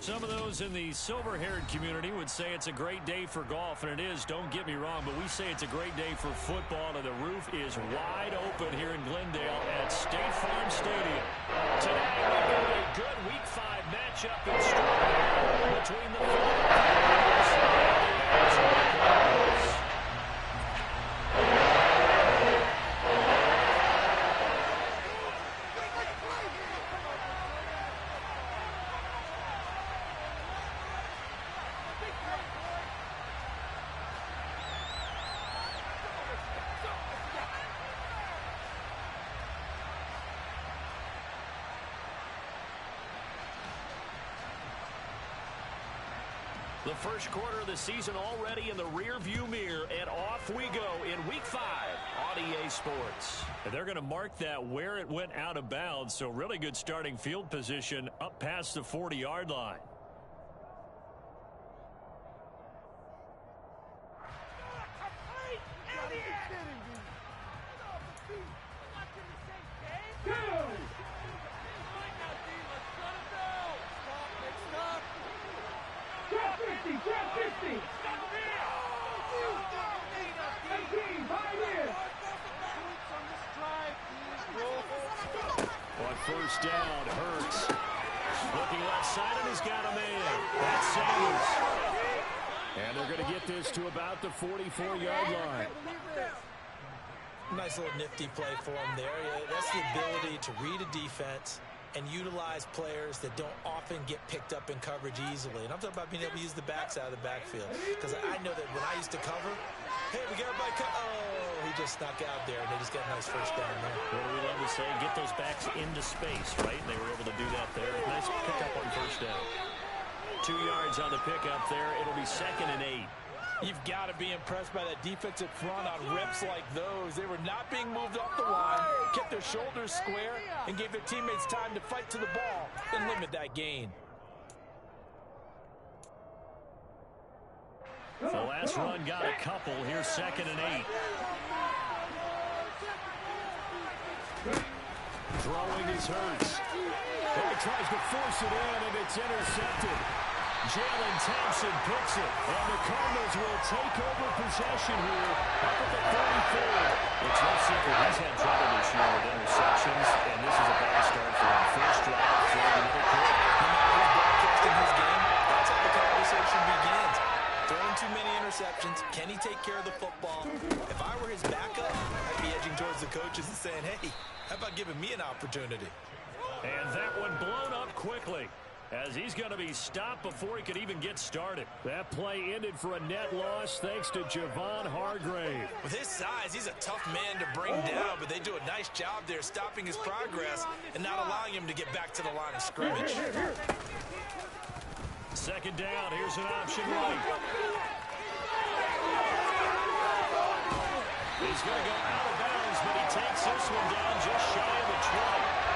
Some of those in the silver-haired community would say it's a great day for golf, and it is, don't get me wrong, but we say it's a great day for football, and the roof is wide open here in Glendale at State Farm Stadium. Today, we've got a good Week 5 matchup in store between the Fatboy-Ds and the Cardinals. The first quarter of the season already in the rearview mirror, and off we go in Week 5 on EA Sports. And they're going to mark that where it went out of bounds, so really good starting field position up past the 40-yard line. First down, Hurts. Looking left side, and he's got a man. That's Sanders. And they're going to get this to about the 44-yard line. Nice little nifty play for him there. That's the ability to read a defense and utilize players that don't often get picked up in coverage easily. And I'm talking about being able to use the backs out of the backfield. Because I know that when I used to cover, hey, we got everybody oh, he just snuck out there, and they just got a nice first down there. What do we love to say? Get those backs into space, right? And they were able to do that there. Nice pickup on first down. 2 yards on the pickup there. It'll be 2nd and 8. You've got to be impressed by that defensive front on reps like those. They were not being moved off the line, kept their shoulders square, and gave their teammates time to fight to the ball and limit that gain. The last run got a couple. Here's 2nd and 8. Throwing is Hurts. He tries to force it in, and it's intercepted. Jalen Thompson picks it, and the Cardinals will take over possession here up at the 34. It's no secret he's had trouble this year with interceptions, and this is a bad start for him. First drive, throwing another pick. No matter who's broadcasting his game, that's how the conversation begins. Throwing too many interceptions. Can he take care of the football? If I were his backup, I'd be edging towards the coaches and saying, hey, how about giving me an opportunity? And that one blown up quickly, as he's going to be stopped before he could even get started. That play ended for a net loss thanks to Javon Hargrave. With his size, he's a tough man to bring down, but they do a nice job there stopping his progress and not allowing him to get back to the line of scrimmage. 2nd down, here's an option right. He's going to go out of bounds, but he takes this one down just shy of the 20.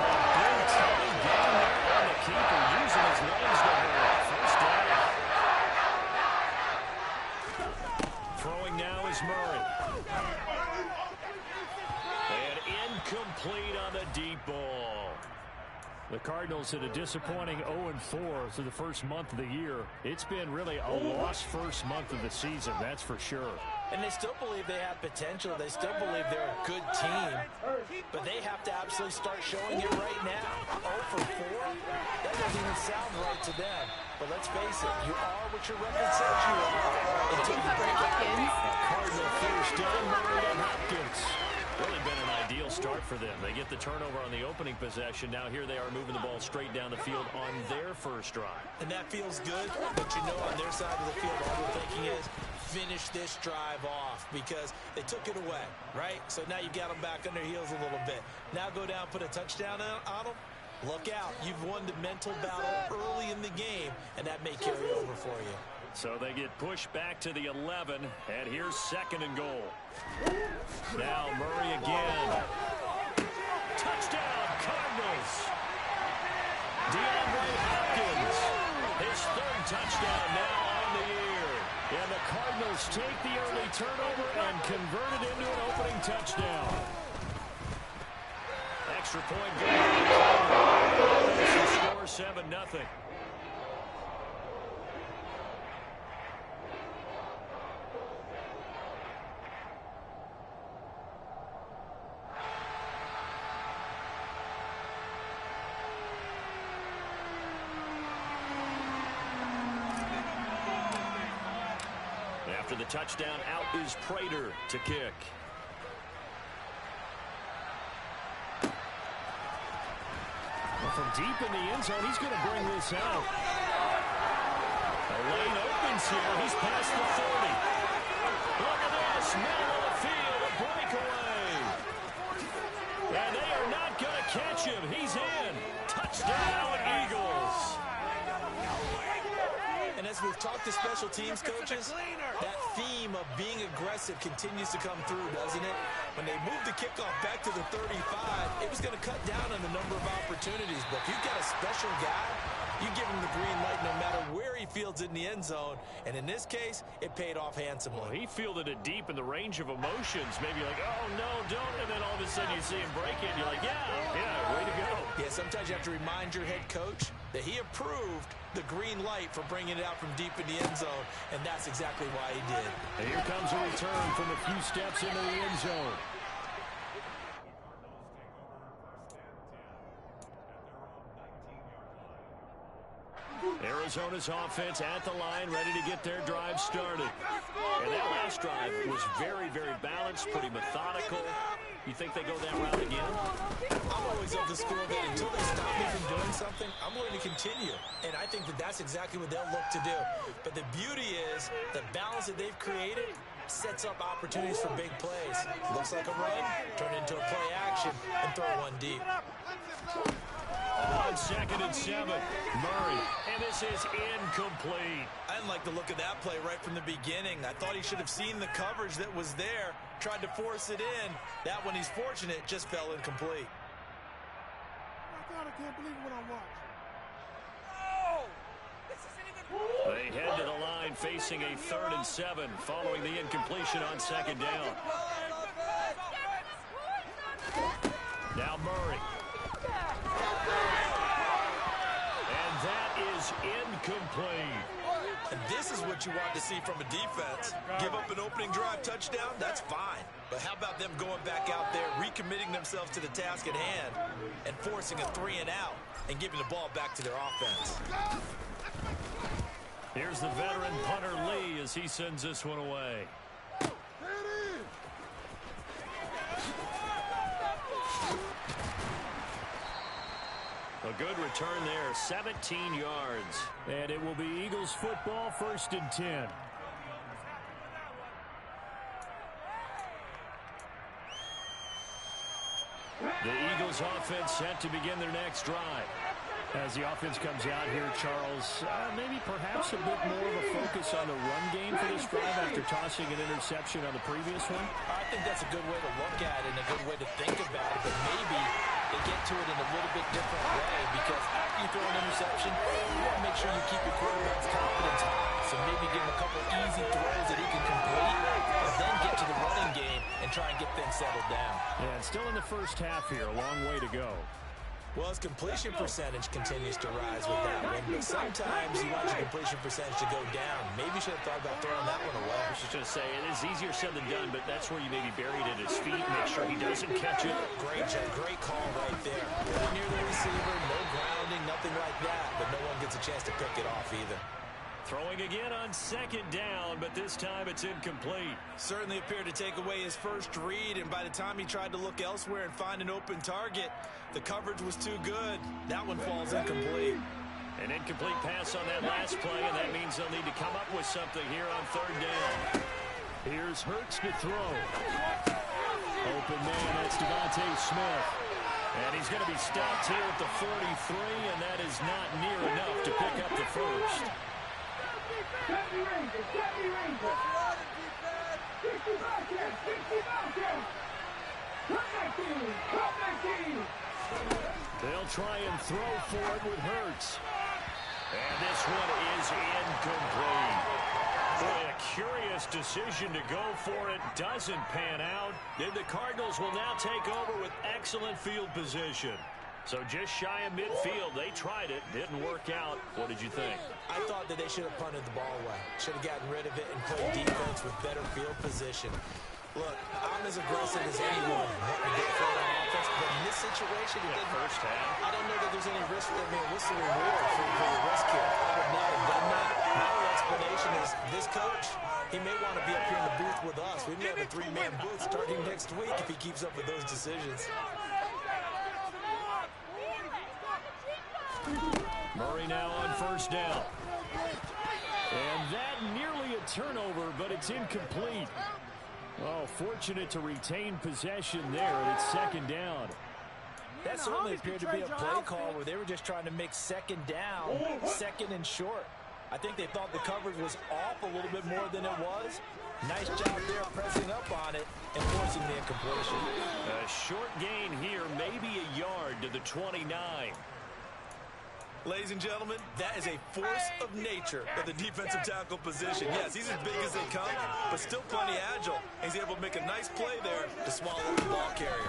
Big time game there on the keeper, using his legs to hurt. First down. Throwing now is Murray. And incomplete on the deep ball. The Cardinals had a disappointing 0-4 through the first month of the year. It's been really a lost first month of the season, that's for sure. And they still believe they have potential. They still believe they're a good team. But they have to absolutely start showing it right now. 0 for 4? That doesn't even sound right to them. But let's face it, you are what your record says you are until you break it. Cardinal first down, Murray to Hopkins. Really been an ideal start for them. They get the turnover on the opening possession. Now here they are moving the ball straight down the field on their first drive. And that feels good, but you know on their side of the field all they're thinking is finish this drive off because they took it away, right? So now you got them back on their heels a little bit. Now go down, put a touchdown on them. Look out. You've won the mental battle early in the game, and that may carry over for you. So they get pushed back to the 11, and here's 2nd and goal. Now Murray again. Touchdown, Cardinals. DeAndre Hopkins, his 3rd touchdown now on the year. And the Cardinals take the early turnover and convert it into an opening touchdown. Extra point goal. Score 7-0. After the touchdown, out is Prater to kick. Well, from deep in the end zone, he's going to bring this out. The lane opens here. He's past the 40. Look at this. Middle of the field, a breakaway. And they are not going to catch him. He's in. Touchdown, Eagles. And as we've talked to special teams coaches, that theme of being aggressive continues to come through, doesn't it? When they moved the kickoff back to the 35, it was going to cut down on the number of opportunities. But if you've got a special guy, you give him the green light no matter where he fields in the end zone. And in this case, it paid off handsomely. Well, he fielded it deep in the range of emotions. Maybe like, oh, no, don't. And then all of a sudden you see him break it. And you're like, yeah, way to go. Yeah, sometimes you have to remind your head coach that he approved the green light for bringing it out from deep in the end zone. And that's exactly why he did. And here comes a return from a few steps into the end zone. Arizona's offense at the line, ready to get their drive started. And that last drive was very, very balanced, pretty methodical. You think they go that route again? I'm always of the school that until they stop me from doing something, I'm going to continue. And I think that that's exactly what they'll look to do. But the beauty is the balance that they've created sets up opportunities for big plays. Looks like a run, turn into a play action, and throw one deep. On 2nd and 7, Murray, and this is incomplete. I didn't like the look of that play right from the beginning. I thought he should have seen the coverage that was there, tried to force it in. That one, he's fortunate, just fell incomplete. Oh, God, I can't believe what I'm watching. They head to the line facing a 3rd and 7 following the incompletion on 2nd down. Now Murray. And that is incomplete. And this is what you want to see from a defense. Give up an opening drive touchdown, that's fine. But how about them going back out there, recommitting themselves to the task at hand, and forcing a 3-and-out, and giving the ball back to their offense. Here's the veteran punter Lee as he sends this one away. A good return there, 17 yards. And it will be Eagles football, 1st and 10. The Eagles offense set to begin their next drive. As the offense comes out here, Charles, maybe perhaps a bit more of a focus on the run game for this drive after tossing an interception on the previous one? I think that's a good way to look at it and a good way to think about it, but maybe they get to it in a little bit different way because after you throw an interception, you want to make sure you keep your quarterback's confidence high. So maybe give him a couple easy throws that he can complete, and then get to the running game and try and get things settled down. Yeah, and still in the first half here, a long way to go. Well, his completion percentage continues to rise with that one, but sometimes you want your completion percentage to go down. Maybe you should have thought about throwing that one away. I was just going to say, it is easier said than done, but that's where you maybe buried at his feet, make sure he doesn't catch it. Great call right there. Really near the receiver, no grounding, nothing like that, but no one gets a chance to pick it off either. Throwing again on 2nd down, but this time it's incomplete. Certainly appeared to take away his first read, and by the time he tried to look elsewhere and find an open target, the coverage was too good. That one falls incomplete. An incomplete pass on that last play, and that means they'll need to come up with something here on 3rd down. Here's Hurts to throw. Open man, that's Devontae Smith. And he's going to be stopped here at the 43, and that is not near enough to pick up the first. They'll try and throw for it with Hurts. And this one is incomplete. Boy, a curious decision to go for it. Doesn't pan out. And the Cardinals will now take over with excellent field position. So just shy of midfield. They tried it. Didn't work out. What did you think? I thought that they should have punted the ball away. Should have gotten rid of it and played defense with better field position. Look, I'm as aggressive as anyone wanting to get for it on offense, but in this situation, it didn't. First half. I don't know that there's any risk for them being whistle reward for your risk here. I would not have done that. Now let's explanation is this coach, he may want to be up here in the booth with us. We may have a three-man booth starting next week if he keeps up with those decisions. Murray now on first down. And that nearly a turnover, but it's incomplete. Oh, fortunate to retain possession there, and it's second down. That certainly appeared to be a play call where they were just trying to make second down, second and short. I think they thought the coverage was off a little bit more than it was. Nice job there pressing up on it and forcing the incompletion. A short gain here, maybe a yard to the 29. Ladies and gentlemen, that is a force of nature at the defensive tackle position. Yes, he's as big as they come, but still plenty agile. He's able to make a nice play there to swallow the ball carrier.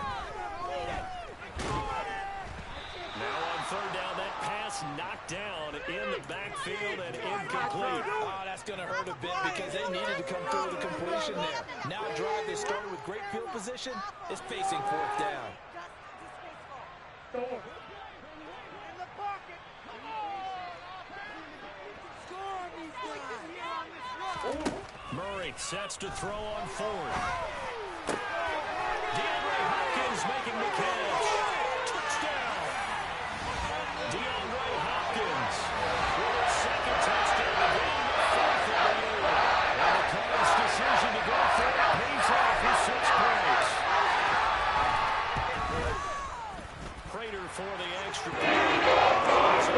Now on third down, that pass knocked down in the backfield and incomplete. Oh, that's going to hurt a bit because they needed to come through with a completion there. Now a drive they started with great field position is facing fourth down. Murray sets to throw on fourth. DeAndre Hopkins making the catch. Touchdown. DeAndre Hopkins with his second touchdown of the game, the fourth of the year. And the Cardinals' decision to go for it pays off with 6 points. Prater for the extra point.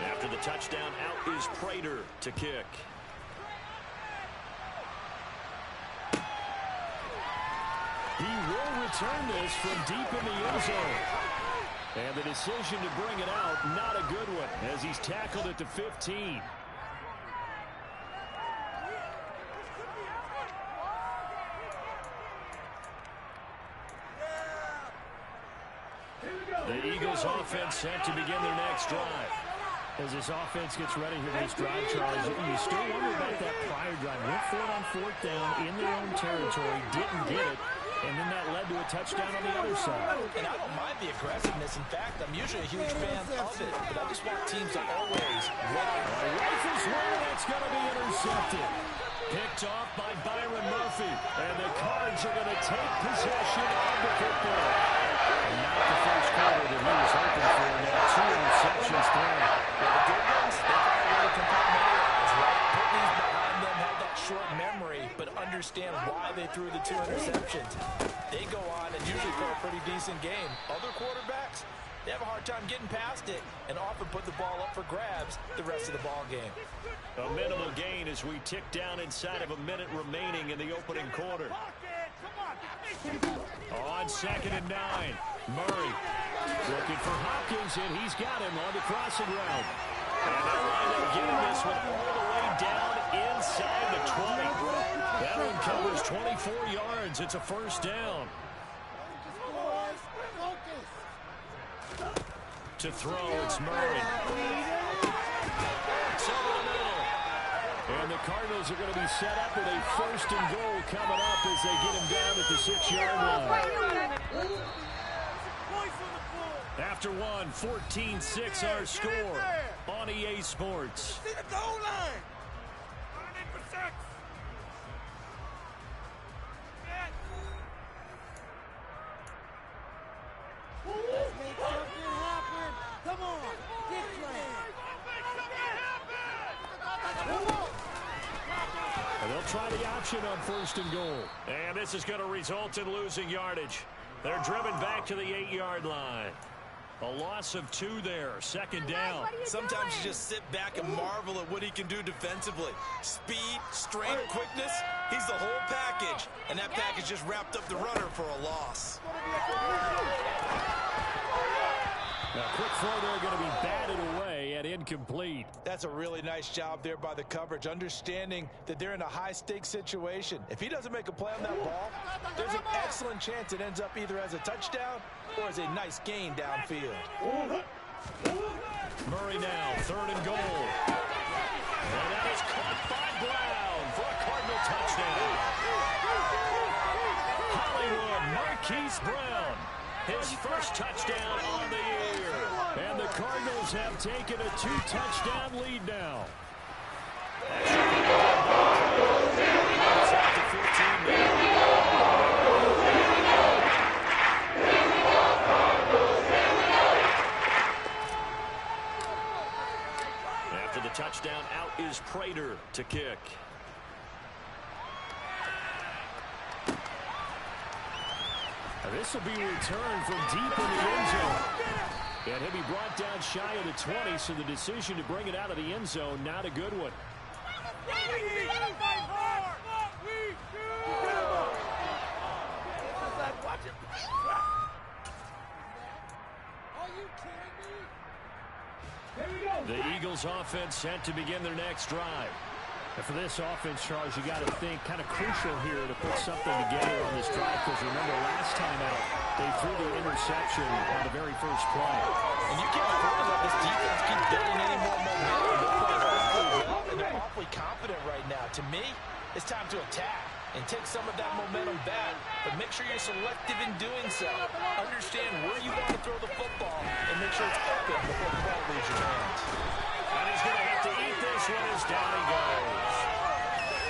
After the touchdown, out is Prater to kick. He will return this from deep in the end zone. And the decision to bring it out, not a good one, as he's tackled at the 15. The Eagles offense set to begin their next drive. As this offense gets ready here for this drive, Charles, you still wonder about that prior drive. Went for it on fourth down in their own territory, didn't get it, and then that led to a touchdown on the other side. And I don't mind the aggressiveness. In fact, I'm usually a huge fan of it, but I just want teams to always run. Rifles one, that's going to be intercepted. Picked off by Byron Murphy, and the Cards are going to take possession of the football. And not the first quarter that he was hoping for. Now 2 interceptions there. The good ones, they find a way to compartmentalize, right? Put these behind them, have that short memory, but understand why they threw the 2 interceptions. They go on and usually play a pretty decent game. Other quarterbacks, they have a hard time getting past it and often put the ball up for grabs the rest of the ball game. A minimal gain as we tick down inside of a minute remaining in the opening quarter. On 2nd and 9, Murray looking for Hopkins, and he's got him on the crossing route. And they'll wind up getting this one all the way down inside the 20. That one covers 24 yards. It's a first down. To throw, it's Murray. And the Cardinals are going to be set up with a first and goal coming up as they get him down at the 6-yard line. After one, 14-6 our score on EA Sports. See the goal line. Running for 6. Let's make something happen. Come on, get trained. And they'll try the option on first and goal. And this is going to result in losing yardage. They're driven back to the 8-yard line. A loss of 2 there, 2nd down. Sometimes you just sit back and marvel at what he can do defensively. Speed, strength, quickness, he's the whole package. And that package just wrapped up the runner for a loss. Now, quick throw there going to be batted away and incomplete. That's a really nice job there by the coverage, understanding that they're in a high-stakes situation. If he doesn't make a play on that ball, there's an excellent chance it ends up either as a touchdown or as a nice gain downfield. Murray now, 3rd and goal. And that is caught by Brown. touchdown. Hollywood Marquise Brown, his first touchdown on the year. And the Cardinals have taken a 2-touchdown lead now. It's up to 14 now. After the touchdown, out is Prater to kick. This will be returned from deep in the end zone. And he'll be brought down shy of the 20, so the decision to bring it out of the end zone, not a good one. The Eagles offense set to begin their next drive. And for this offense, Charles, you got to think kind of crucial here to put something together on this drive, because remember last time out, they threw the interception on the very first play. And you can't afford to let this defense keep building any more momentum. They're playing awfully well, and they're awfully confident right now. To me, it's time to attack and take some of that momentum back, but make sure you're selective in doing so. Understand where you want to throw the football and make sure it's open before the ball leaves your hands. And he's going to have to eat this one as down he goes.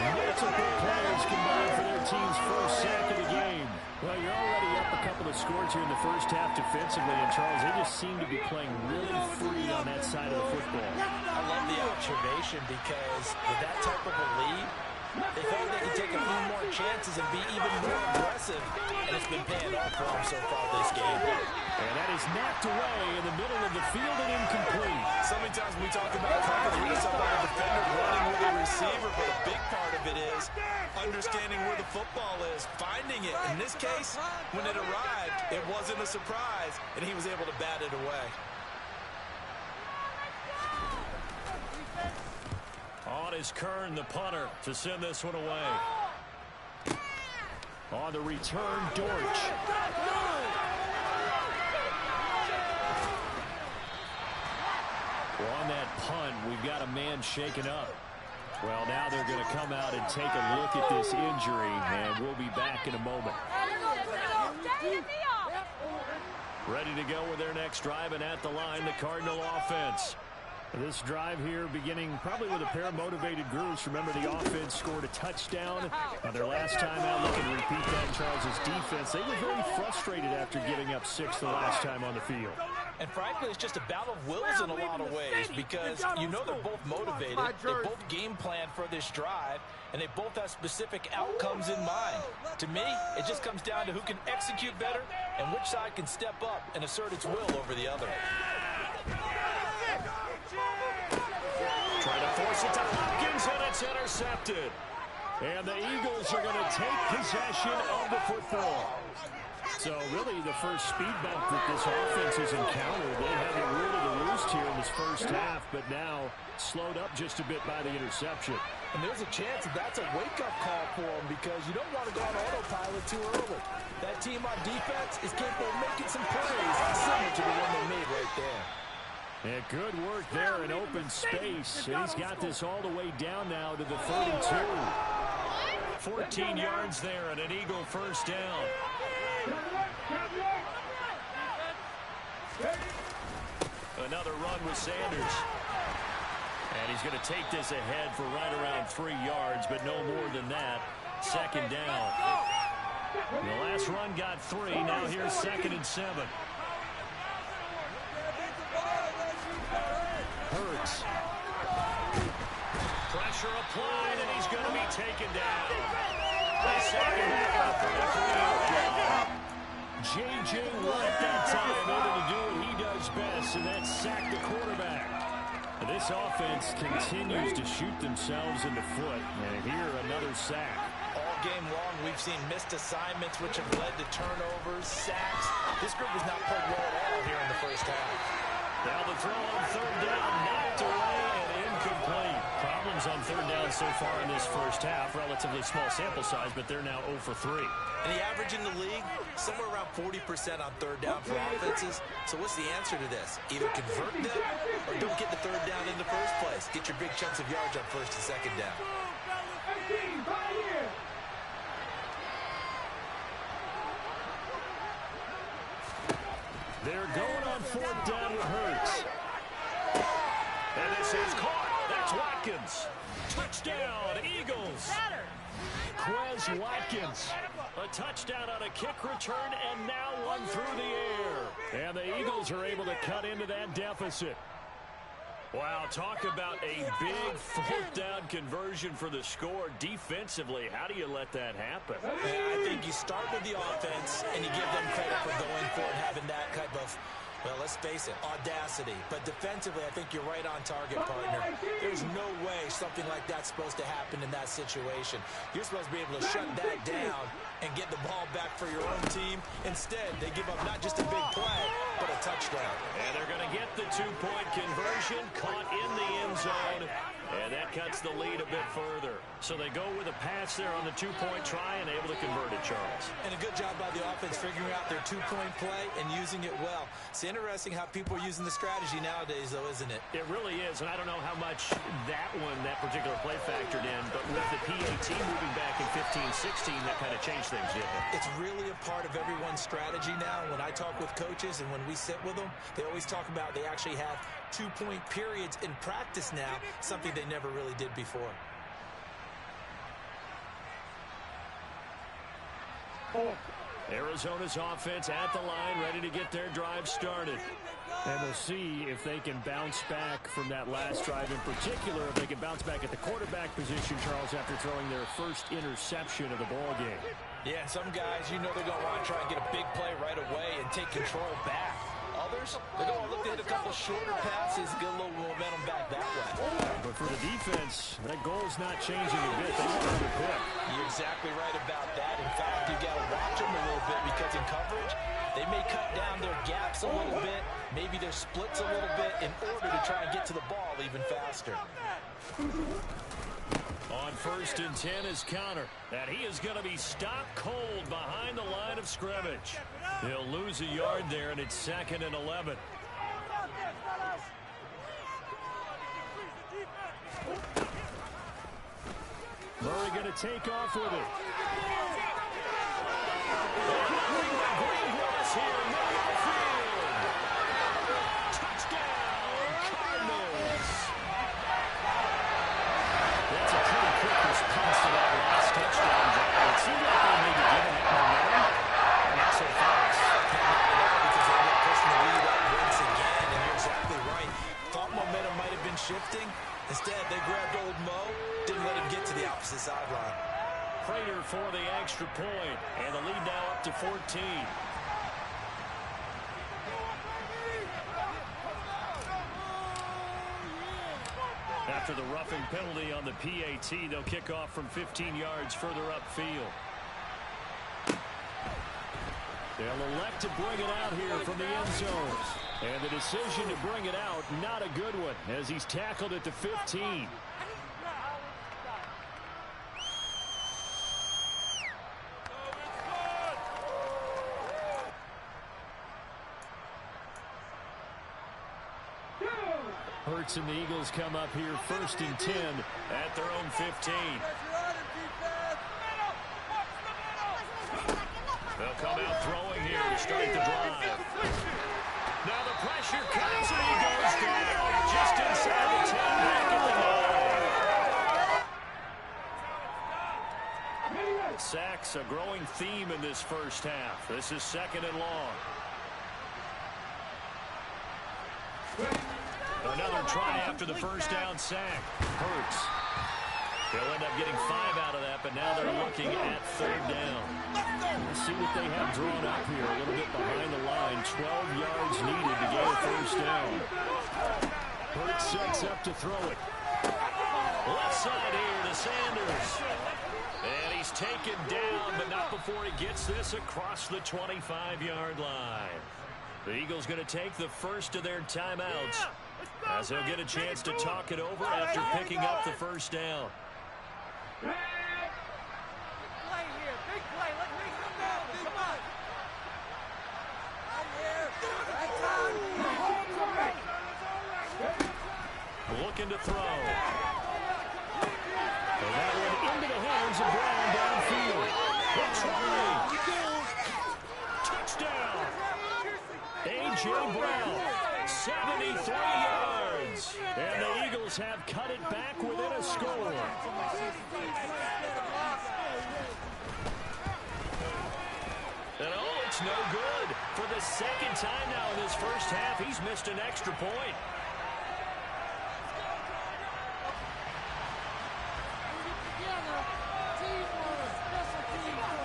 Multiple players combined for their team's first sack of the game. Well, you're already up a couple of scores here in the first half defensively, and Charles, they just seem to be playing really free on that side of the football. I love the observation, because with that type of a lead, they felt they could take a few more chances and be even more aggressive, and it's been paying off for them so far this game. And that is knocked away in the middle of the field and incomplete. So many times we talk about coverage, we just talk about a defender running with a receiver, but a big part of it is understanding where the football is, finding it. In this case, when it arrived, it wasn't a surprise, and he was able to bat it away. On is Kern, the punter, to send this one away. On the return, Dortch. On that punt, we've got a man shaken up. Well, now they're going to come out and take a look at this injury, and we'll be back in a moment. Ready to go with their next drive, and at the line, the Cardinal offense. This drive here beginning probably with a pair of motivated groups. Remember, the offense scored a touchdown on their last time out. Looking to repeat that in Charles's defense. They were very frustrated after giving up 6 the last time on the field. And frankly, it's just a battle of wills in a lot of ways, because you know they're both motivated. They both game plan for this drive, and they both have specific outcomes in mind. To me, it just comes down to who can execute better and which side can step up and assert its will over the other. Trying to force it to Hopkins, and it's intercepted. And the Eagles are going to take possession of the football. So really the first speed bump that this offense has encountered. They had it really to roost here in this first half, but now slowed up just a bit by the interception. And there's a chance that that's a wake-up call for them, because you don't want to go on autopilot too early. That team on defense is capable of making some plays similar to the one they made right there. And good work there in open space. And he's got this all the way down now to the 32. 14 yards there and an Eagle first down. Another run with Sanders. And he's going to take this ahead for right around 3 yards, but no more than that. Second down. The last run got 3. Now here's 2nd and 7. Hurts. Pressure applied, and he's going to be taken down. The second half, 33. J.J. Watt that time able to do what he does best, and that's sack the quarterback. This offense continues to shoot themselves in the foot, and here another sack. All game long, we've seen missed assignments, which have led to turnovers, sacks. This group has not played well at all here in the first half. Now the throw on third down, knocked away and incomplete. Problems on third down so far in this first half. Relatively small sample size, but they're now 0 for 3. And the average in the league, somewhere around 40% on third down for offenses. So what's the answer to this? Either convert them or don't get the third down in the first place. Get your big chunks of yards on first and second down. They're going on fourth down with Hurts. And this is caught. That's Watkins. Touchdown, Eagles. Quez Watkins. A touchdown on a kick return, and now one through the air. And the Eagles are able to cut into that deficit. Wow, talk about a big fourth down conversion for the score. Defensively, how do you let that happen? I think you start with the offense, and you give them credit for going for it, having that type of, well, let's face it, audacity. But defensively, I think you're right on target, partner. There's no way something like that's supposed to happen in that situation. You're supposed to be able to shut that down and get the ball back for your own team. Instead, they give up not just a big play, but a touchdown. And they're going to get the two-point conversion, caught in the end zone, and that cuts the lead a bit further. So they go with a pass there on the two-point try and able to convert it, Charles. And a good job by the offense figuring out their two-point play and using it well. It's interesting how people are using the strategy nowadays, though, isn't it? It really is, and I don't know how much that particular play factored in, but with the PAT moving back in 15-16, that kind of changed things, didn't it? It's really a part of everyone's strategy now. When I talk with coaches and when we sit with them, they always talk about they actually have two-point periods in practice now, something they never really did before. Arizona's offense at the line, ready to get their drive started. And we'll see if they can bounce back from that last drive in particular, if they can bounce back at the quarterback position, Charles, after throwing their first interception of the ball game. Yeah, some guys, you know they're going to want to try and get a big play right away and take control back. Others, they're going to look to hit a couple shorter passes, get a little momentum back that way. But for the defense, that goal's not changing a bit. They want to pick. You're exactly right about that. In fact, you got to watch them a little bit because in coverage, they may cut down their gaps a little bit, maybe their splits a little bit in order to try and get to the ball even faster. On 1st and 10 is Connor. And he is going to be stopped cold behind the line of scrimmage. He'll lose a yard there, and it's 2nd and 11. Murray going to take off with it. Green grass here, middle of the field. Touchdown, Cardinals. That's a pretty quick response to that last touchdown drive. It seemed like they may be giving it momentum. Not so fast. Because they ended up pushing the lead up once again, and you're exactly right. Thought momentum might have been shifting. Instead, they grabbed old Mo, didn't let him get to the opposite sideline. Prater for the extra point, and the lead now up to 14. After the roughing penalty on the PAT, they'll kick off from 15 yards further upfield. They'll elect to bring it out here from the end zone. And the decision to bring it out, not a good one, as he's tackled at the 15. Hurts and the Eagles come up here 1st and 10 at their own 15. They'll come out throwing here to start the drive. Now the pressure comes and he goes down just inside the 10, back at the 9. Sacks a growing theme in this first half. This is 2nd and long. Another try after the first down sack. Hurts. They'll end up getting 5 out of that, but now they're looking at 3rd down. Let's see what they have drawn up here. A little bit behind the line. 12 yards needed to get a 1st down. Hurts sets up to throw it. Left side here to Sanders. And he's taken down, but not before he gets this across the 25-yard line. The Eagles going to take the first of their timeouts, as they'll get a chance to talk it over after picking up the 1st down. Big play here. Big play. Let me come down. Come on. Right here. Right time. Looking to throw. And that one into the hands of Brown downfield. That's right. Touchdown. A.J. A.J. Brown, 73 yards. And the Eagles have cut it back within a score. And oh, it's no good. For the second time now in this first half, he's missed an extra point.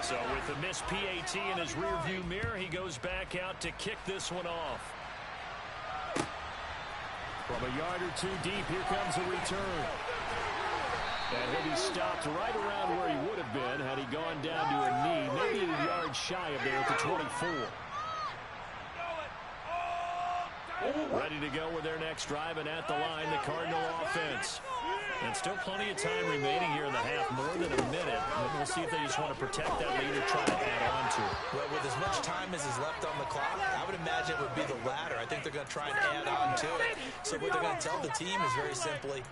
So with the missed PAT in his rearview mirror, he goes back out to kick this one off. From a yard or two deep, here comes a return. And he'll be stopped right around where he would have been had he gone down to a knee, maybe a yard shy of there at the 24. Ready to go with their next drive, and at the line, the Cardinal offense. And still plenty of time remaining here in the half, more than a minute. And we'll see if they just want to protect that lead or try to add on to it. Well, with as much time as is left on the clock, I would imagine it would be the latter. I think they're going to try and add on to it. So what they're going to tell the team is very simply,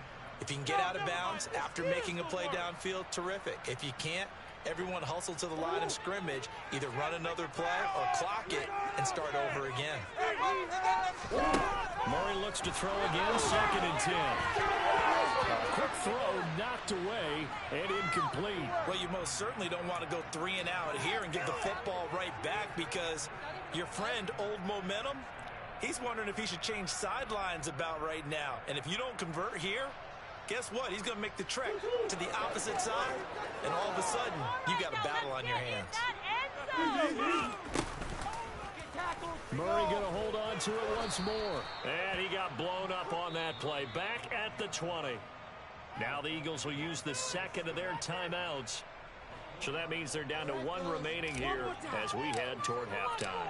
if you can get out of bounds after making a play downfield, terrific. If you can't, everyone hustle to the line of scrimmage, either run another play or clock it and start over again. Murray looks to throw again, 2nd and 10. A quick throw knocked away and incomplete. Well, you most certainly don't want to go 3 and out here and give the football right back, because your friend, Old Momentum, he's wondering if he should change sidelines about right now. And if you don't convert here, guess what? He's going to make the trek to the opposite side, and all of a sudden, you got a battle on your hands. Murray going to hold on to it once more. And he got blown up on that play. Back at the 20. Now the Eagles will use the second of their timeouts. So that means they're down to 1 remaining here as we head toward halftime.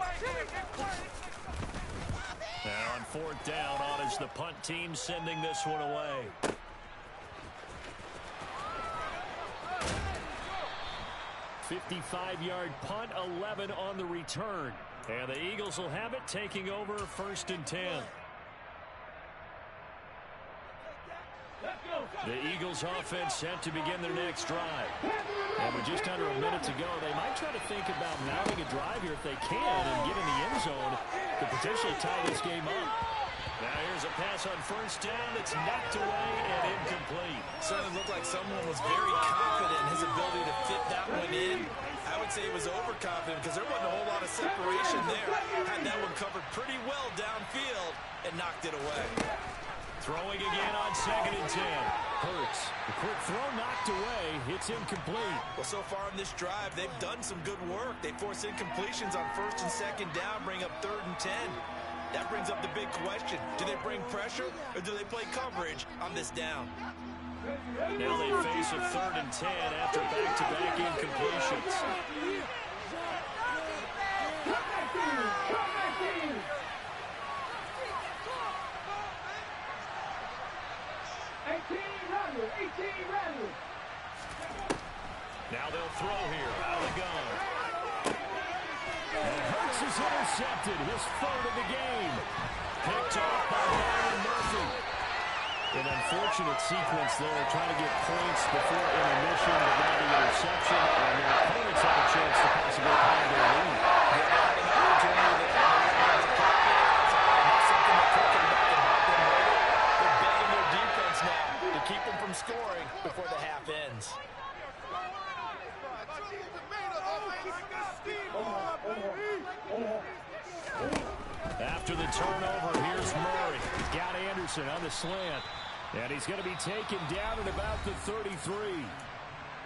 Now on 4th down, on is the punt team sending this one away. "55-yard punt, 11 on the return. And the Eagles will have it, taking over 1st and 10. The Eagles offense set to begin their next drive. And with just under a minute to go, they might try to think about mounting a drive here if they can and get in the end zone to potentially tie this game up. Now here's a pass on 1st down that's knocked away and incomplete. Certainly looked like someone was very confident in his ability to fit that one in. I would say he was overconfident because there wasn't a whole lot of separation there. Had that one covered pretty well downfield and knocked it away. Throwing again on 2nd and 10. Hurts. The quick throw knocked away. It's incomplete. Well, so far in this drive, they've done some good work. They force incompletions on 1st and 2nd down, bring up 3rd and 10. That brings up the big question. Do they bring pressure or do they play coverage on this down? Now they face a 3rd and 10 after back-to-back incompletions. Now they'll throw here out of the gun. And Hurts is intercepted, his 3rd of the game. Picked off by Byron Murphy. An unfortunate sequence there, trying to get points before intermission, but now the interception, and their opponents have a chance to possibly pound their lead. They're begging their defense now to keep them from scoring before the half ends. After the turnover, here's Murray. Got Anderson on the slant. And he's going to be taken down at about the 33.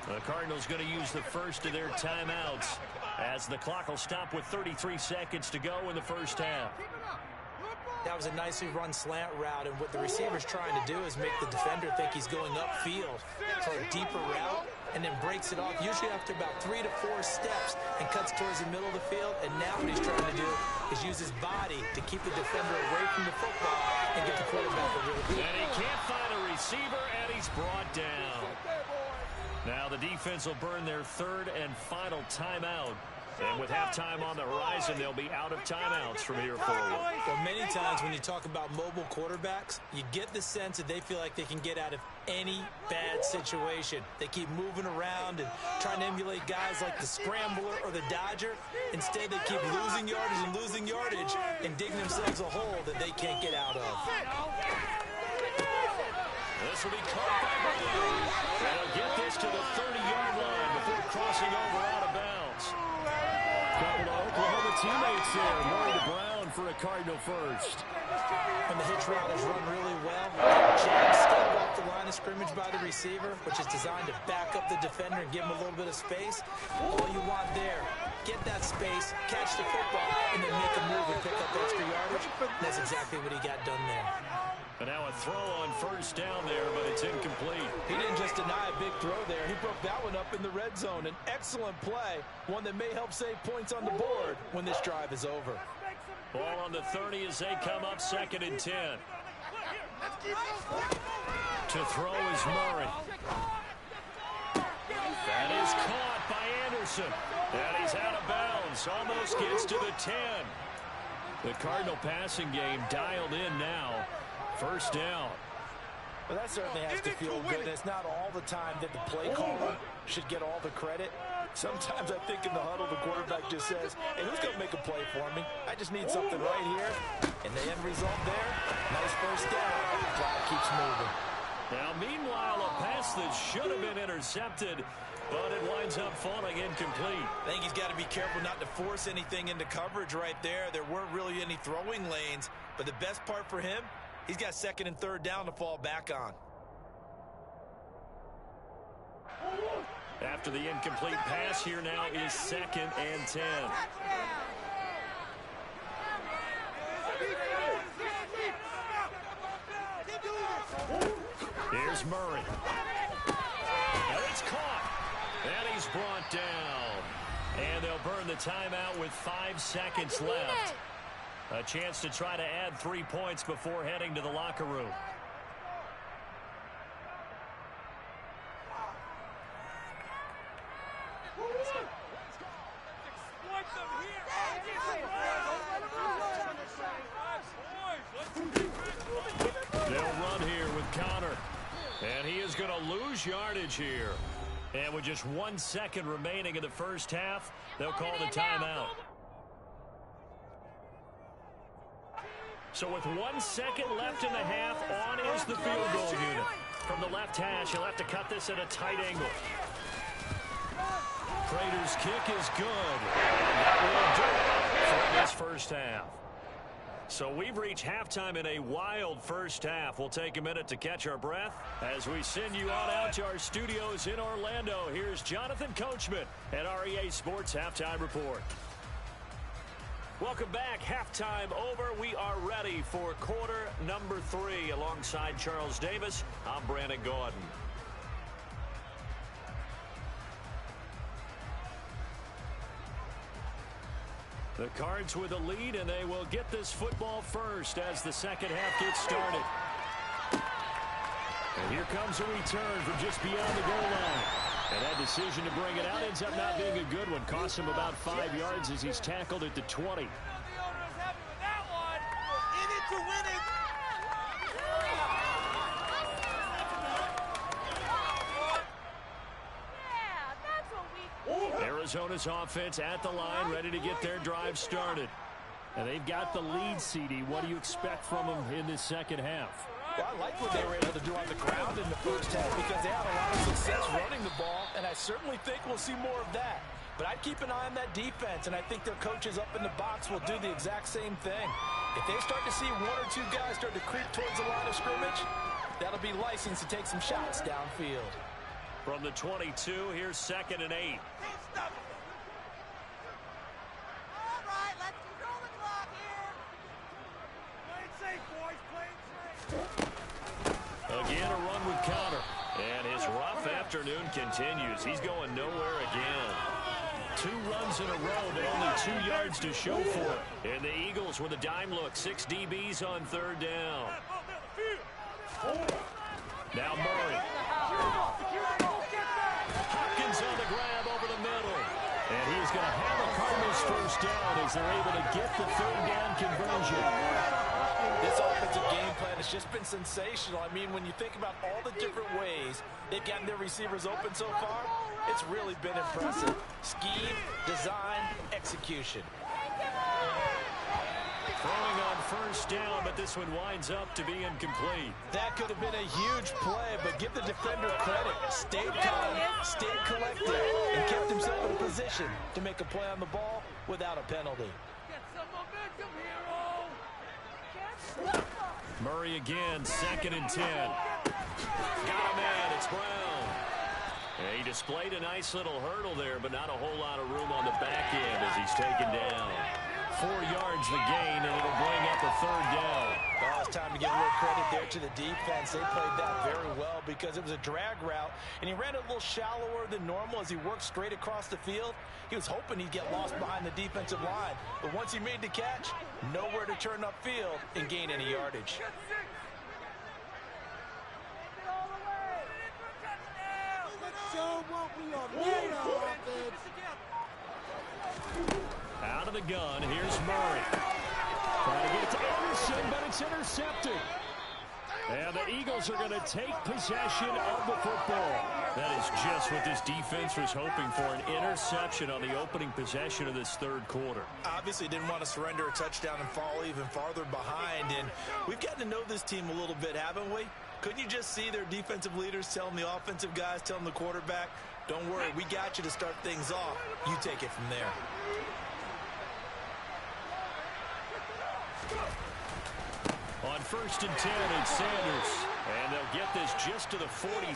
The Cardinals going to use the first of their timeouts as the clock will stop with 33 seconds to go in the first half. That was a nicely run slant route, and what the receiver's trying to do is make the defender think he's going upfield for a deeper route, and then breaks it off, usually after about 3 to 4 steps, and cuts towards the middle of the field. And now what he's trying to do is use his body to keep the defender away from the football and get the quarterback a little bit. And he can't find a receiver, and he's brought down. Now the defense will burn their 3rd and final timeout And with halftime on the horizon, they'll be out of timeouts from here forward. Well, many times when you talk about mobile quarterbacks, you get the sense that they feel like they can get out of any bad situation. They keep moving around and trying to emulate guys like the Scrambler or the Dodger. Instead, they keep losing yardage and digging themselves a hole that they can't get out of. This will be caught by Brown. They'll get this to the 30-yard line before crossing over out of bounds. Couple of Oklahoma teammates there. Murray to Brown for a Cardinal first. And the hitch route is run really well. Jab step off the line of scrimmage by the receiver, which is designed to back up the defender and give him a little bit of space. All you want there, get that space, catch the football, and then make a move and pick up extra yardage. And that's exactly what he got done there. And now a throw on first down there, but it's incomplete. He didn't just deny a big throw there. He broke that one up in the red zone. An excellent play, one that may help save points on the board when this drive is over. Ball on the 30 as they come up 2nd and 10. To throw is Murray. That is caught by Anderson. And he's out of bounds. Almost gets to the 10. The Cardinal passing game dialed in now. First down. Well, that certainly has to feel good. It's not all the time that the play caller should get all the credit. Sometimes I think in the huddle, the quarterback just says, hey, who's going to make a play for me? I just need something right here. And the end result there, nice first down. The clock keeps moving. Now, meanwhile, a pass that should have been intercepted, but it winds up falling incomplete. I think he's got to be careful not to force anything into coverage right there. There weren't really any throwing lanes, but the best part for him, he's got 2nd and 3rd down to fall back on. After the incomplete pass, here now is 2nd and 10. Here's Murray. And it's caught. And he's brought down. And they'll burn the timeout with 5 seconds left. A chance to try to add 3 points before heading to the locker room. They'll run here with Connor. And he is going to lose yardage here. And with just 1 second remaining in the first half, they'll call the timeout. So with 1 second left in the half, on is the field goal unit. From the left hash, he'll have to cut this at a tight angle. Prater's kick is good. And that will do it for this first half. So we've reached halftime in a wild first half. We'll take a minute to catch our breath as we send you on out to our studios in Orlando. Here's Jonathan Coachman at REA Sports Halftime Report. Welcome back. Halftime over. We are ready for quarter number 3. Alongside Charles Davis, I'm Brandon Gordon. The Cards with a lead, and they will get this football first as the second half gets started. And here comes a return from just beyond the goal line. And that decision to bring it out ends up not being a good one. Costs him about 5 yards as he's tackled at the 20. Arizona's offense at the line, ready to get their drive started. And they've got the lead, CD. What do you expect from them in this second half? Well, I like what they were able to do on the ground in the first half because they had a lot of success running the ball, and I certainly think we'll see more of that. But I'd keep an eye on that defense, and I think their coaches up in the box will do the exact same thing. If they start to see 1 or 2 guys start to creep towards the line of scrimmage, that'll be license to take some shots downfield. From the 22, here's 2nd and 8. All right, let's control the clock here. Play it safe, boys. Play it safe. Again, a run with Connor. And his rough afternoon continues. He's going nowhere again. 2 runs in a row, but only 2 yards to show for it. And the Eagles with a dime look. 6 DBs on 3rd down. Now Murray. Hopkins on the grab over the middle. And he's going to have a Cardinals first down as they're able to get the third down conversion. This offensive game plan has just been sensational. I mean, when you think about all the different ways they've gotten their receivers open so far, it's really been impressive. Scheme, design, execution. Throwing on first down, but this one winds up to be incomplete. That could have been a huge play, but give the defender credit. Stayed calm, stayed collected, and kept himself in a position to make a play on the ball without a penalty. Get some momentum, hero! Murray again, 2nd and 10. Got him in, it's Brown. And he displayed a nice little hurdle there, but not a whole lot of room on the back end as he's taken down. 4 yards the gain, and it'll bring up a third down. Well, it's time to give a little credit there to the defense. They played that very well because it was a drag route, and he ran it a little shallower than normal as he worked straight across the field. He was hoping he'd get lost behind the defensive line, but once he made the catch, nowhere to turn upfield and gain any yardage. Show what we are made of, offense. Out of the gun, here's Murray. Trying to get it to Anderson, but it's intercepted. And the Eagles are going to take possession of the football. That is just what this defense was hoping for, an interception on the opening possession of this third quarter. Obviously didn't want to surrender a touchdown and fall even farther behind, and we've gotten to know this team a little bit, haven't we? Couldn't you just see their defensive leaders telling the offensive guys, telling the quarterback, don't worry, we got you to start things off. You take it from there. On 1st and 10, it's Sanders. And they'll get this just to the 47,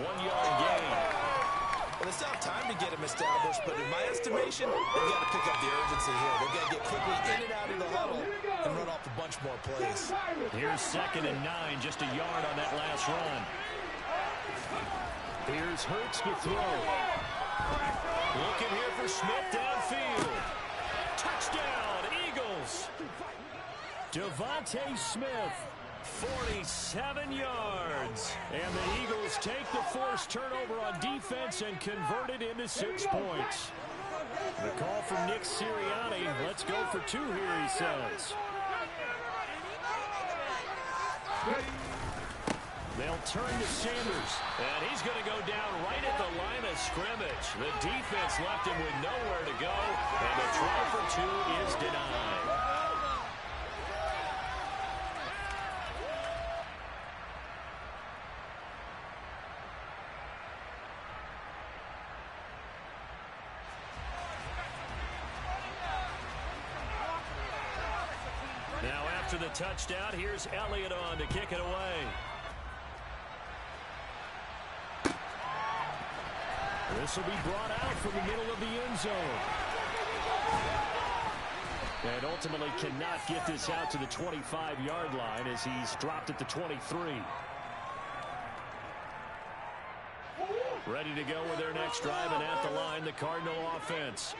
1-yard gain. Well, it's not time to get him established, but in my estimation, they've got to pick up the urgency here. They've got to get quickly in and out of the huddle and run off a bunch more plays. Here's 2nd and 9, just a yard on that last run. Here's Hurts to throw. Looking here for Smith downfield. Touchdown, Eagles. Devontae Smith, 47 yards. And the Eagles take the forced turnover on defense and convert it into 6 points. The call from Nick Sirianni. Let's go for 2 here, he says. They'll turn to Sanders, and he's going to go down right at the line of scrimmage. The defense left him with nowhere to go, and the try for 2 is denied. Now after the touchdown, here's Elliott on to kick it away. This will be brought out from the middle of the end zone. And ultimately cannot get this out to the 25-yard line as he's dropped at the 23. Ready to go with their next drive, and at the line, the Cardinal offense.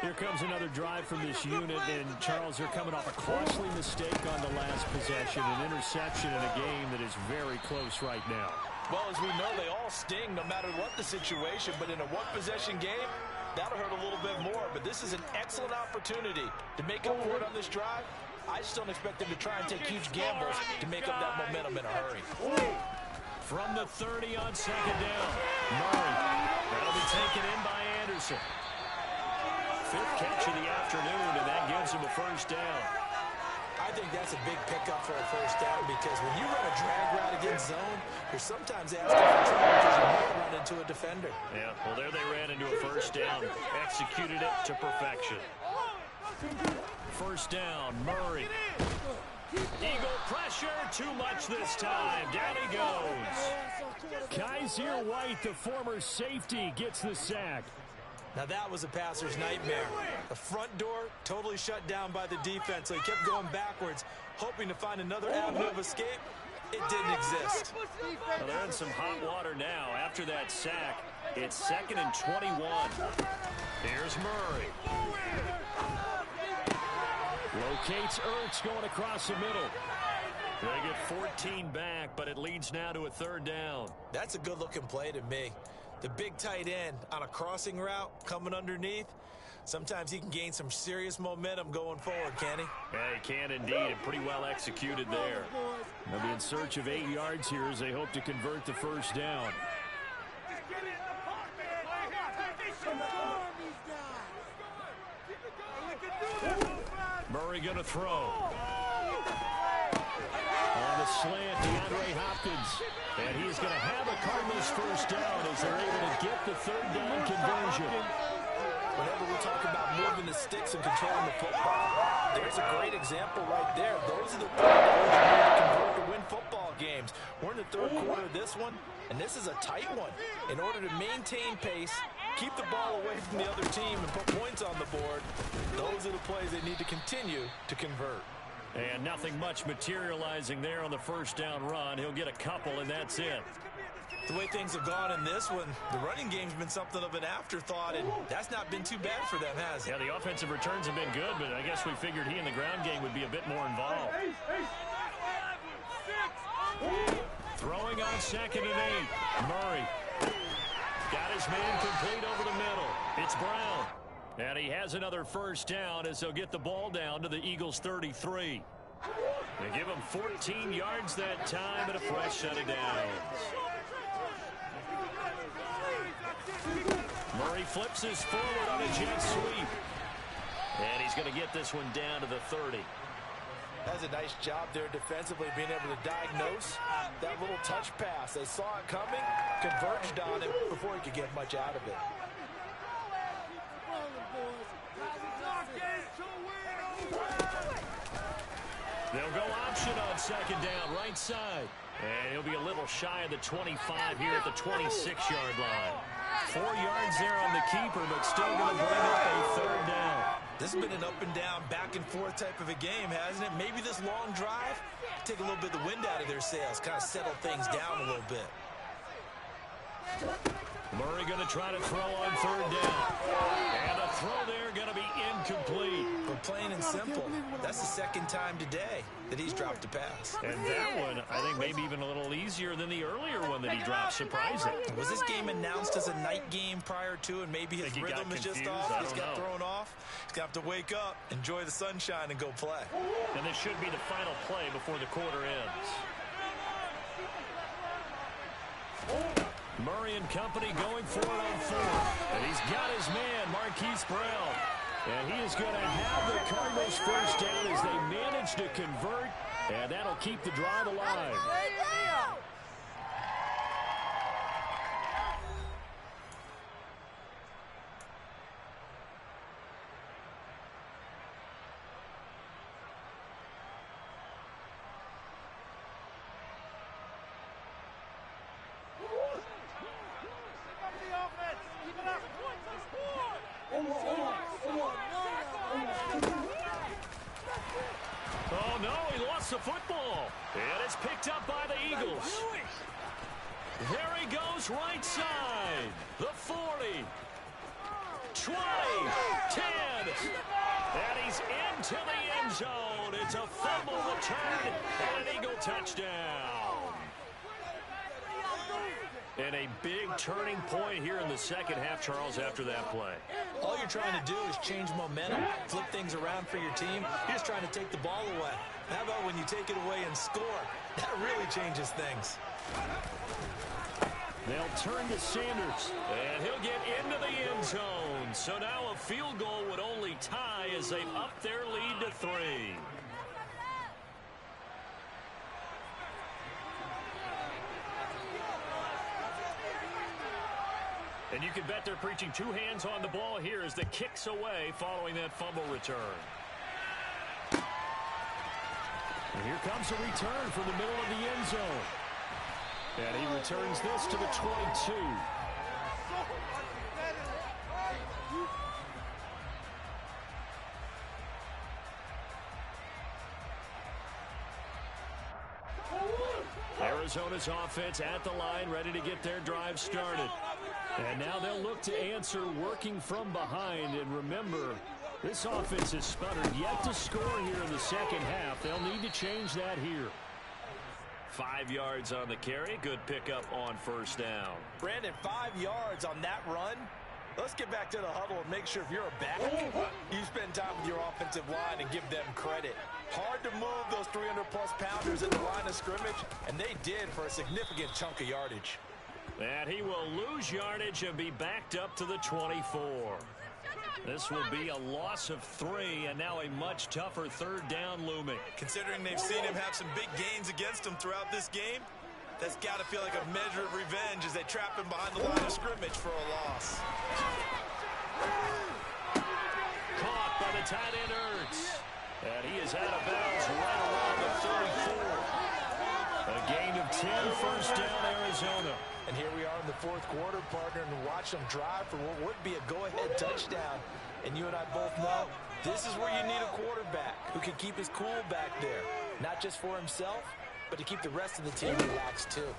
Here comes another drive from this unit, and Charles, they're coming off a costly mistake on the last possession, an interception in a game that is very close right now. Well, as we know, they all sting no matter what the situation, but in a one-possession game, that'll hurt a little bit more. But this is an excellent opportunity to make up for it on this drive. I just don't expect them to try and take huge gambles to make up that momentum in a hurry. From the 30 on 2nd down, Murray. That'll be taken in by Anderson. 5th catch of the afternoon, and that gives him a first down. I think that's a big pickup for a first down because when you run a drag route against zone, you're sometimes asking for trouble because you might run into a defender. Yeah, well, there they ran into a first down. Executed it to perfection. First down, Murray. Eagle pressure, too much this time. Down he goes. Kaiser White, the former safety, gets the sack. Now that was a passer's nightmare. The front door totally shut down by the defense, so he kept going backwards, hoping to find another avenue of escape. It didn't exist. Well, they're in some hot water now. After that sack, it's 2nd and 21. Here's Murray. Locates Ertz going across the middle. They get 14 back, but it leads now to a 3rd down. That's a good-looking play to me. The big tight end on a crossing route coming underneath, sometimes he can gain some serious momentum going forward, can he? Yeah, he can indeed, and pretty well executed there. They'll be in search of 8 yards here as they hope to convert the first down. Murray going to throw. On the slant, DeAndre Hopkins. And he's going to have a Cardinals first down as they're able to get the third down conversion. Whenever we talk about moving the sticks and controlling the football, there's a great example right there. Those are the third downs you need to convert to win football games. We're in the third quarter of this one, and this is a tight one. In order to maintain pace, keep the ball away from the other team, and put points on the board, those are the plays they need to continue to convert. And nothing much materializing there on the first down run. He'll get a couple, and that's it. The way things have gone in this one, the running game's been something of an afterthought, and that's not been too bad for them, has it? Yeah, the offensive returns have been good, but I guess we figured he in the ground game would be a bit more involved. Throwing on 2nd and 8. Murray got his man complete over the middle. It's Brown. And he has another first down as they'll get the ball down to the Eagles' 33. They give him 14 yards that time and a fresh set of downs. Murray flips his forward on a jet sweep. And he's going to get this one down to the 30. That's a nice job there defensively, being able to diagnose that little touch pass. They saw it coming, converged on it before he could get much out of it. They'll go option on 2nd down, right side. And he'll be a little shy of the 25 here at the 26-yard line. 4 yards there on the keeper, but still going to bring up a third down. This has been an up-and-down, back-and-forth type of a game, hasn't it? Maybe this long drive, take a little bit of the wind out of their sails, kind of settle things down a little bit. Murray going to try to throw on 3rd down. And a throw there going to be incomplete. But plain and simple, that's the 2nd time today that he's dropped a pass. And that one, I think, maybe even a little easier than the earlier one that he dropped, surprising. Was this game announced as a night game prior to, and maybe his rhythm is just off? He's got thrown off. He's got to wake up, enjoy the sunshine, and go play. And this should be the final play before the quarter ends. Murray and company going for it on 4th. And he's got his man, Marquise Brown. And he is going to have the Cardinals first down as they manage to convert. And that'll keep the drive alive. Oh, no, he lost the football. And it's picked up by the Eagles. There he goes, right side. The 40. 20. 10. And he's into the end zone. It's a fumble return and an Eagle touchdown. And a big turning point here in the second half, Charles, after that play. All you're trying to do is change momentum, flip things around for your team. You're just trying to take the ball away. How about when you take it away and score? That really changes things. They'll turn to Sanders, and he'll get into the end zone. So now a field goal would only tie as they've upped their lead to 3. And you can bet they're preaching 2 hands on the ball here as the kick's away following that fumble return. And here comes a return from the middle of the end zone. And he returns this to the 22. Arizona's offense at the line, ready to get their drive started. And now they'll look to answer working from behind. And remember, this offense has sputtered yet to score here in the second half. They'll need to change that here. 5 yards on the carry. Good pickup on first down. Brandon, 5 yards on that run. Let's get back to the huddle and make sure if you're a back, you spend time with your offensive line and give them credit. Hard to move those 300-plus pounders in the line of scrimmage, and they did for a significant chunk of yardage. And he will lose yardage and be backed up to the 24. This will be a loss of 3, and now a much tougher third down looming. Considering they've seen him have some big gains against them throughout this game, that's got to feel like a measure of revenge as they trap him behind the line of scrimmage for a loss. Caught by the tight end Ertz. And he is out of bounds right around the 34. A gain of 10, first down, Arizona. And here we are in the fourth quarter, partner, and watch them drive for what would be a go-ahead touchdown. And you and I both know this is where you need a quarterback who can keep his cool back there, not just for himself, but to keep the rest of the team relaxed too.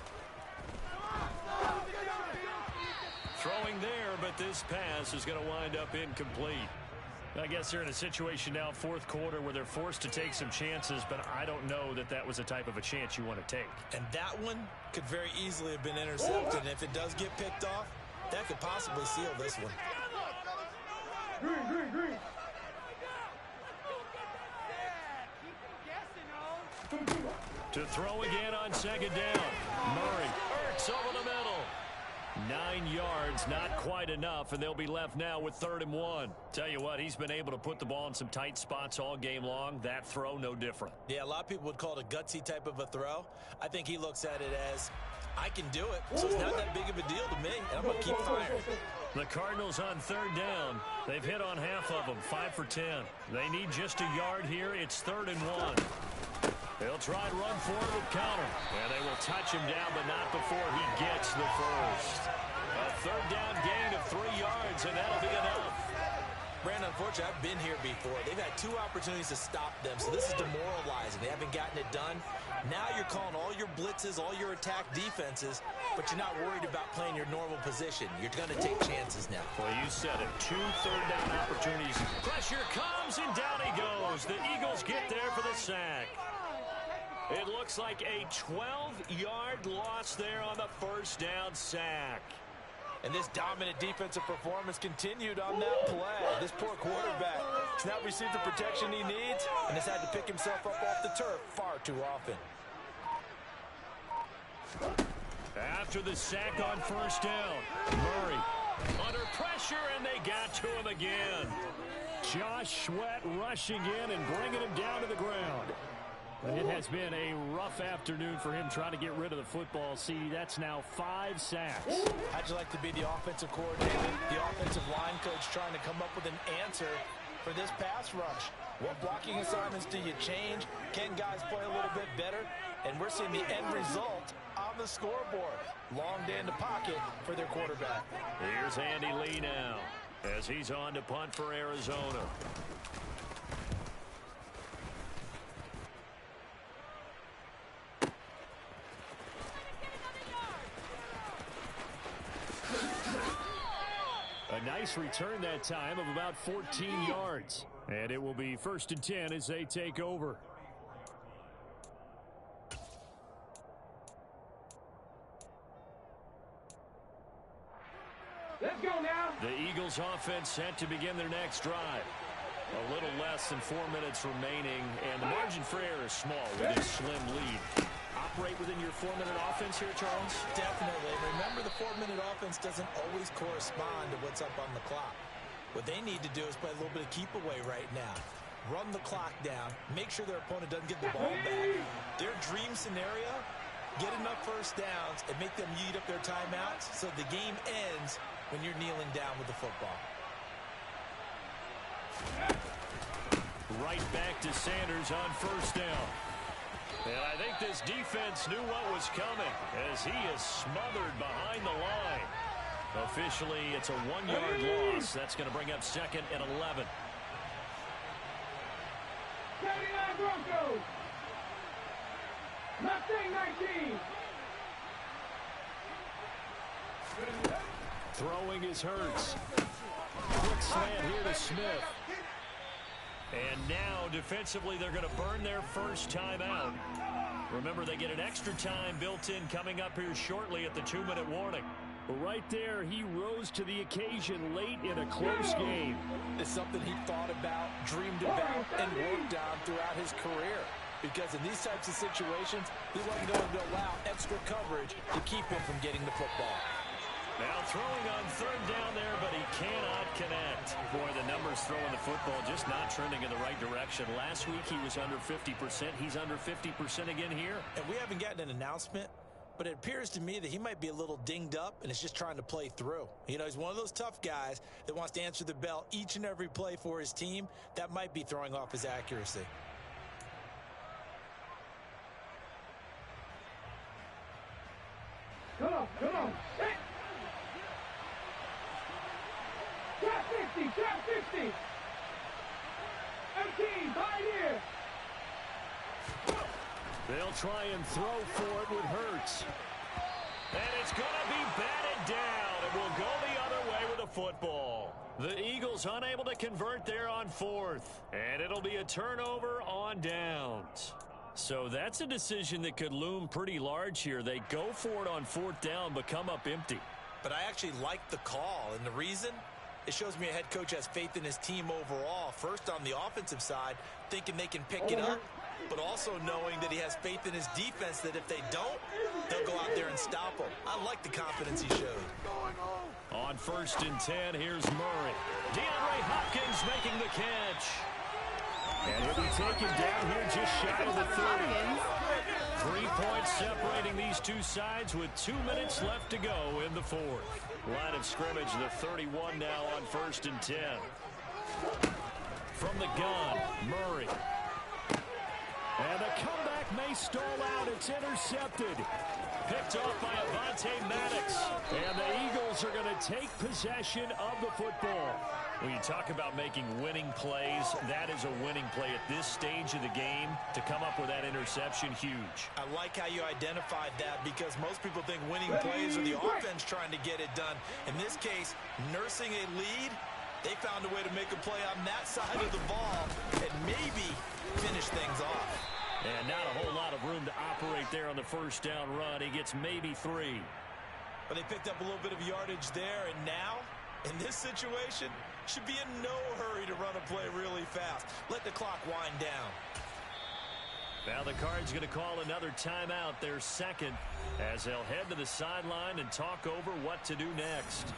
Throwing there, but this pass is going to wind up incomplete. I guess they're in a situation now, fourth quarter, where they're forced to take some chances, but I don't know that that was the type of a chance you want to take. And that one could very easily have been intercepted. And if it does get picked off, that could possibly seal this one. Green. To throw again on second down. Murray. Ertz over the middle. 9 yards, not quite enough, and they'll be left now with 3rd and 1. Tell you what, he's been able to put the ball in some tight spots all game long. That throw, no different. Yeah, a lot of people would call it a gutsy type of a throw. I think he looks at it as, I can do it, so it's not that big of a deal to me, and I'm going to keep firing. The Cardinals on 3rd down. They've hit on half of them, 5 for 10. They need just a yard here. It's 3rd and 1. They'll try and run forward with counter. And they will touch him down, but not before he gets the first. A 3rd down gain of 3 yards, and that'll be enough. Brandon, unfortunately, I've been here before. They've had 2 opportunities to stop them, so this is demoralizing. They haven't gotten it done. Now you're calling all your blitzes, all your attack defenses, but you're not worried about playing your normal position. You're going to take chances now. Well, you said it. 2 third-down opportunities. Pressure comes, and down he goes. The Eagles get there for the sack. It looks like a 12-yard loss there on the first down sack. And this dominant defensive performance continued on that play. This poor quarterback has not received the protection he needs and has had to pick himself up off the turf far too often. After the sack on first down, Murray under pressure, and they got to him again. Josh Sweat rushing in and bringing him down to the ground. It has been a rough afternoon for him trying to get rid of the football. See, that's now 5 sacks. How'd you like to be the offensive coordinator, the offensive line coach trying to come up with an answer for this pass rush? What blocking assignments do you change? Can guys play a little bit better? And we're seeing the end result on the scoreboard. Long day in the pocket for their quarterback. Here's Andy Lee now as he's on to punt for Arizona. A nice return that time of about 14 yards. And it will be 1st and 10 as they take over. Let's go now. The Eagles offense set to begin their next drive. A little less than 4 minutes remaining, and the margin for error is small with this slim lead. Operate within your 4-minute offense here, Charles? Definitely. Remember, the 4-minute offense doesn't always correspond to what's up on the clock. What they need to do is play a little bit of keep away right now. Run the clock down. Make sure their opponent doesn't get the ball back. Their dream scenario, get enough first downs and make them eat up their timeouts so the game ends when you're kneeling down with the football. Right back to Sanders on first down. And I think this defense knew what was coming as he is smothered behind the line. Officially, it's a 1-yard loss. That's going to bring up 2nd and 11. 79 Broncos. Mustang 19. Throwing is Hurts. Quick slant here to Smith. And now, defensively, they're going to burn their first time out. Remember, they get an extra time built in coming up here shortly at the 2-minute warning. Right there, he rose to the occasion late in a close game. It's something he thought about, dreamed about, and worked on throughout his career. Because in these types of situations, he wasn't going to allow extra coverage to keep him from getting the football. Now throwing on third down there, but he cannot connect. Boy, the numbers throwing the football just not trending in the right direction. Last week he was under 50%. He's under 50% again here. And we haven't gotten an announcement, but it appears to me that he might be a little dinged up and is just trying to play through. You know, he's one of those tough guys that wants to answer the bell each and every play for his team. That might be throwing off his accuracy. Come on. Trap 50. 18, right here. They'll try and throw for it with Hurts. And it's going to be batted down. It will go the other way with the football. The Eagles unable to convert there on fourth. And it'll be a turnover on downs. So that's a decision that could loom pretty large here. They go for it on fourth down, but come up empty. But I actually like the call, and the reason? It shows me a head coach has faith in his team overall. First on the offensive side, thinking they can pick it up, but also knowing that he has faith in his defense that if they don't, they'll go out there and stop them. I like the confidence he showed. On 1st and 10, here's Murray. DeAndre Hopkins making the catch. And he'll be taken down here just shy of the 30. 3 points separating these two sides with 2 minutes left to go in the fourth. Line of scrimmage, the 31 now on 1st and 10. From the gun, Murray. And the comeback may stall out. It's intercepted. Picked off by Avonte Maddox. And the Eagles are going to take possession of the football. When you talk about making winning plays, that is a winning play at this stage of the game. To come up with that interception, huge. I like how you identified that because most people think winning plays are the offense trying to get it done. In this case, nursing a lead, they found a way to make a play on that side of the ball and maybe finish things off. And not a whole lot of room to operate there on the first down run. He gets maybe 3. But they picked up a little bit of yardage there, and now, in this situation, should be in no hurry to run a play really fast. Let the clock wind down. Now the Cards going to call another timeout, their second, as they'll head to the sideline and talk over what to do next.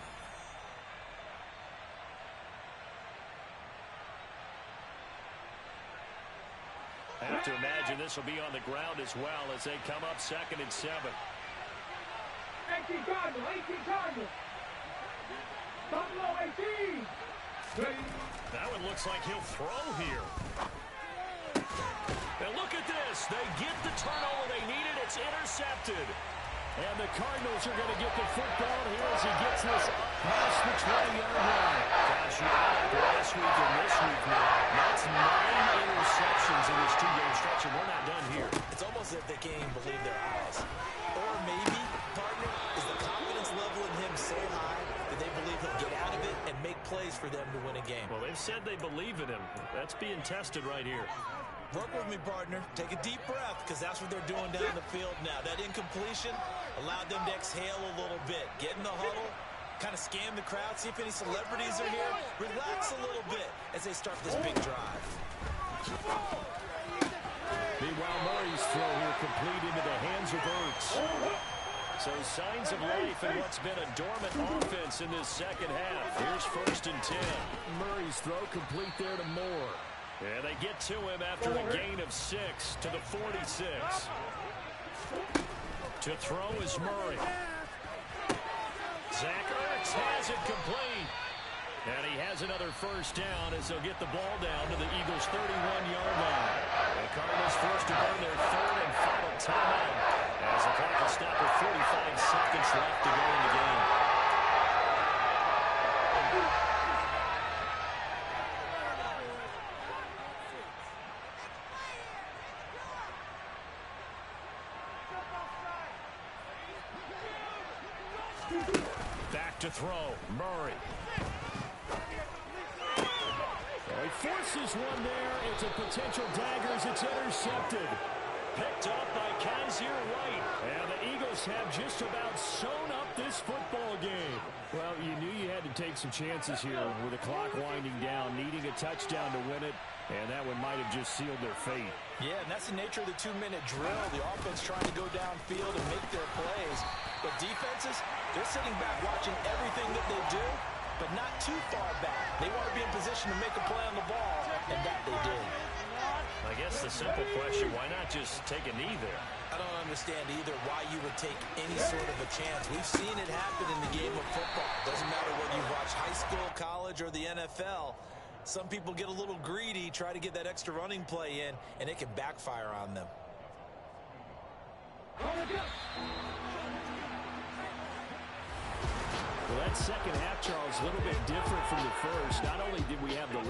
I have to imagine this will be on the ground as well as they come up 2nd and 7. 18 Cardinal. Buffalo 18. That one looks like he'll throw here. And look at this. They get the turnover they needed. It's intercepted. And the Cardinals are going to get the football here as he gets this past the 20-yard line. Gosh, you know, last week and this week now, that's 9 interceptions in this 2-game stretch, and we're not done here. It's almost as if they can't even believe their eyes. Or maybe, partner, is the confidence level in him so high that they believe he'll get out of it and make plays for them to win a game. Well, they've said they believe in him. That's being tested right here. Work with me, partner. Take a deep breath, because that's what they're doing down the field now. That incompletion allowed them to exhale a little bit. Get in the huddle, kind of scan the crowd, see if any celebrities are here. Relax a little bit as they start this big drive. Meanwhile, Murray's throw here complete into the hands of Ertz. So signs of life in what's been a dormant offense in this second half. Here's 1st and 10. Murray's throw complete there to Moore. And they get to him after a gain of 6 to the 46. To throw is Murray. Zach Ertz has it complete. And he has another first down as they'll get the ball down to the Eagles' 31-yard line. The Cardinals forced to burn their 3rd and final timeout as the clock will stop with 45 seconds left to go in the game. Back to throw, Murray. He forces one there. It's a potential dagger as it's intercepted. Picked up by Kaiser White. And the Eagles have just about sewn up this football game. Well, you knew you had to take some chances here with the clock winding down, needing a touchdown to win it, and that one might have just sealed their fate. Yeah, and that's the nature of the 2-minute drill. The offense trying to go downfield and make their plays. But defenses, they're sitting back watching everything that they do, but not too far back. They want to be in position to make a play on the ball, and that they did. I guess the simple question, why not just take a knee there? I don't understand either why you would take any sort of a chance. We've seen it happen in the game of football. Doesn't matter whether you watch high school, college, or the NFL. Some people get a little greedy, try to get that extra running play in, and it can backfire on them. Well, that second half, Charles, a little bit different from the first. Not only did we have the lead,